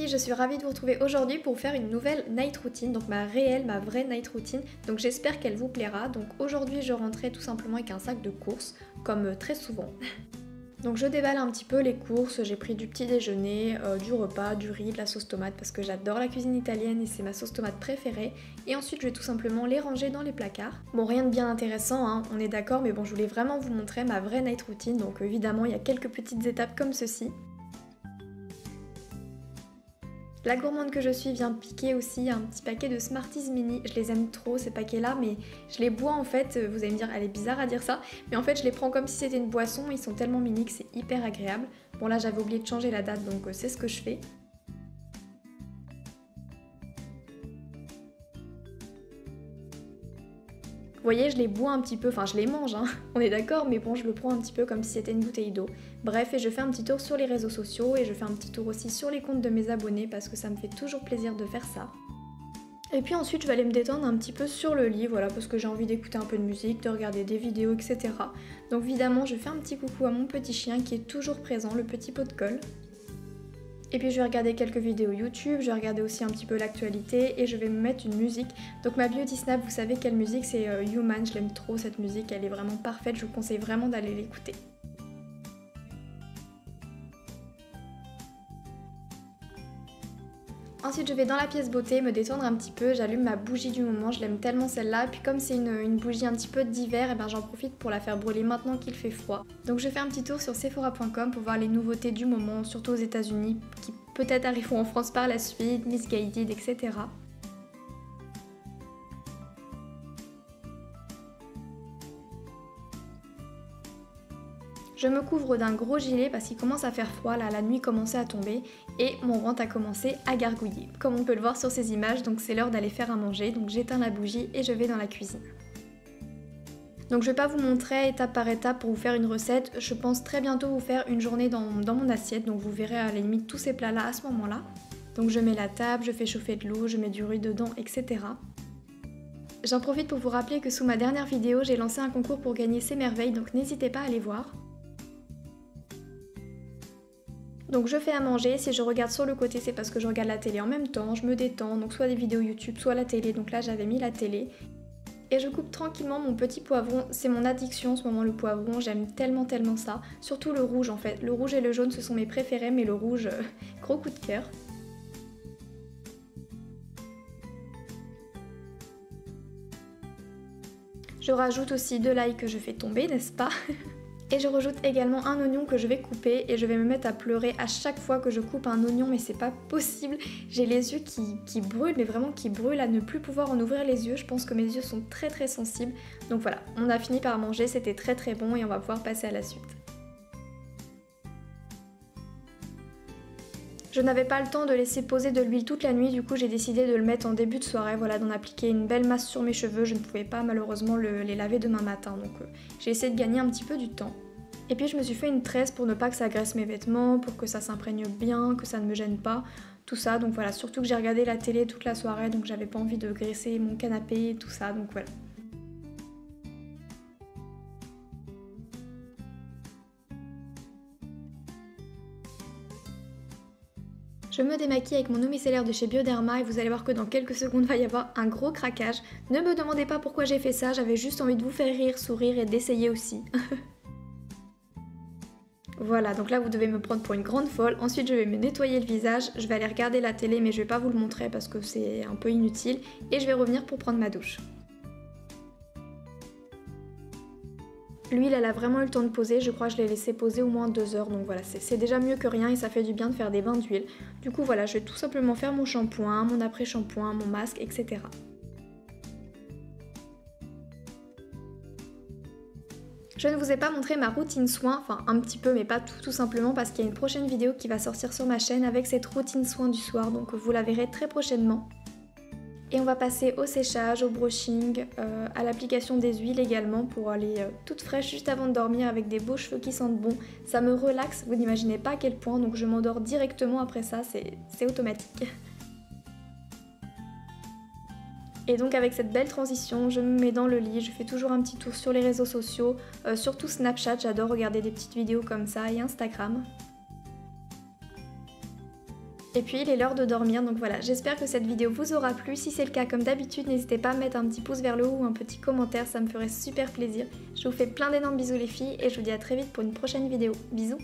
filles, je suis ravie de vous retrouver aujourd'hui pour faire une nouvelle night routine, donc ma vraie night routine, donc j'espère qu'elle vous plaira. Donc aujourd'hui je rentrais tout simplement avec un sac de courses, comme très souvent. Donc je déballe un petit peu les courses, j'ai pris du petit déjeuner, du repas, du riz, de la sauce tomate parce que j'adore la cuisine italienne et c'est ma sauce tomate préférée. Et ensuite je vais tout simplement les ranger dans les placards. Bon, rien de bien intéressant, hein, on est d'accord, mais bon, je voulais vraiment vous montrer ma vraie night routine, donc évidemment il y a quelques petites étapes comme ceci. La gourmande que je suis vient piquer aussi un petit paquet de Smarties mini, je les aime trop ces paquets là, mais je les bois en fait, vous allez me dire elle est bizarre à dire ça, mais en fait je les prends comme si c'était une boisson, ils sont tellement mini que c'est hyper agréable. Bon là j'avais oublié de changer la date donc c'est ce que je fais. Vous voyez, je les bois un petit peu, enfin je les mange, hein, on est d'accord, mais bon, je le prends un petit peu comme si c'était une bouteille d'eau. Bref, et je fais un petit tour sur les réseaux sociaux et je fais un petit tour aussi sur les comptes de mes abonnés parce que ça me fait toujours plaisir de faire ça. Et puis ensuite, je vais aller me détendre un petit peu sur le lit, voilà, parce que j'ai envie d'écouter un peu de musique, de regarder des vidéos, etc. Donc évidemment, je fais un petit coucou à mon petit chien qui est toujours présent, le petit pot de colle. Et puis je vais regarder quelques vidéos YouTube, je vais regarder aussi un petit peu l'actualité et je vais me mettre une musique. Donc ma beauty snap, vous savez quelle musique, c'est Human, je l'aime trop cette musique, elle est vraiment parfaite, je vous conseille vraiment d'aller l'écouter. Ensuite je vais dans la pièce beauté me détendre un petit peu, j'allume ma bougie du moment, je l'aime tellement celle-là, puis comme c'est une bougie un petit peu d'hiver, et ben j'en profite pour la faire brûler maintenant qu'il fait froid. Donc je fais un petit tour sur Sephora.com pour voir les nouveautés du moment, surtout aux États-Unis, qui peut-être arriveront en France par la suite, Missguided, etc. Je me couvre d'un gros gilet parce qu'il commence à faire froid, là la nuit commençait à tomber et mon ventre a commencé à gargouiller. Comme on peut le voir sur ces images, donc c'est l'heure d'aller faire à manger, donc j'éteins la bougie et je vais dans la cuisine. Donc je vais pas vous montrer étape par étape pour vous faire une recette, je pense très bientôt vous faire une journée dans mon assiette, donc vous verrez à la limite tous ces plats là à ce moment là. Donc je mets la table, je fais chauffer de l'eau, je mets du riz dedans, etc. J'en profite pour vous rappeler que sous ma dernière vidéo j'ai lancé un concours pour gagner ces merveilles, donc n'hésitez pas à aller voir. Donc je fais à manger, si je regarde sur le côté c'est parce que je regarde la télé en même temps, je me détends, donc soit des vidéos YouTube, soit la télé, donc là j'avais mis la télé. Et je coupe tranquillement mon petit poivron, c'est mon addiction en ce moment le poivron, j'aime tellement ça, surtout le rouge en fait, le rouge et le jaune ce sont mes préférés mais le rouge, gros coup de cœur. Je rajoute aussi de l'ail que je fais tomber, n'est-ce pas? Et je rajoute également un oignon que je vais couper et je vais me mettre à pleurer à chaque fois que je coupe un oignon, mais c'est pas possible. J'ai les yeux qui brûlent, mais vraiment qui brûlent à ne plus pouvoir en ouvrir les yeux. Je pense que mes yeux sont très sensibles. Donc voilà, on a fini par manger, c'était très bon et on va pouvoir passer à la suite. Je n'avais pas le temps de laisser poser de l'huile toute la nuit, du coup j'ai décidé de le mettre en début de soirée, voilà, d'en appliquer une belle masse sur mes cheveux. Je ne pouvais pas malheureusement les laver demain matin, donc j'ai essayé de gagner un petit peu du temps. Et puis je me suis fait une tresse pour ne pas que ça agresse mes vêtements, pour que ça s'imprègne bien, que ça ne me gêne pas, tout ça. Donc voilà, surtout que j'ai regardé la télé toute la soirée, donc j'avais pas envie de graisser mon canapé, tout ça, donc voilà. Je me démaquille avec mon eau micellaire de chez Bioderma et vous allez voir que dans quelques secondes il va y avoir un gros craquage. Ne me demandez pas pourquoi j'ai fait ça, j'avais juste envie de vous faire rire, sourire et d'essayer aussi. Voilà, donc là vous devez me prendre pour une grande folle. Ensuite je vais me nettoyer le visage, je vais aller regarder la télé mais je vais pas vous le montrer parce que c'est un peu inutile. Et je vais revenir pour prendre ma douche. L'huile elle a vraiment eu le temps de poser, je crois que je l'ai laissé poser au moins 2 heures, donc voilà, c'est déjà mieux que rien et ça fait du bien de faire des bains d'huile. Du coup voilà, je vais tout simplement faire mon shampoing, mon après-shampoing, mon masque, etc. Je ne vous ai pas montré ma routine soin, enfin un petit peu mais pas tout simplement parce qu'il y a une prochaine vidéo qui va sortir sur ma chaîne avec cette routine soin du soir, donc vous la verrez très prochainement. Et on va passer au séchage, au brushing, à l'application des huiles également pour aller toute fraîche juste avant de dormir avec des beaux cheveux qui sentent bon. Ça me relaxe, vous n'imaginez pas à quel point, donc je m'endors directement après ça, c'est automatique. Et donc avec cette belle transition, je me mets dans le lit, je fais toujours un petit tour sur les réseaux sociaux, surtout Snapchat, j'adore regarder des petites vidéos comme ça, et Instagram. Et puis il est l'heure de dormir, donc voilà, j'espère que cette vidéo vous aura plu. Si c'est le cas, comme d'habitude, n'hésitez pas à mettre un petit pouce vers le haut ou un petit commentaire, ça me ferait super plaisir. Je vous fais plein d'énormes bisous les filles et je vous dis à très vite pour une prochaine vidéo. Bisous!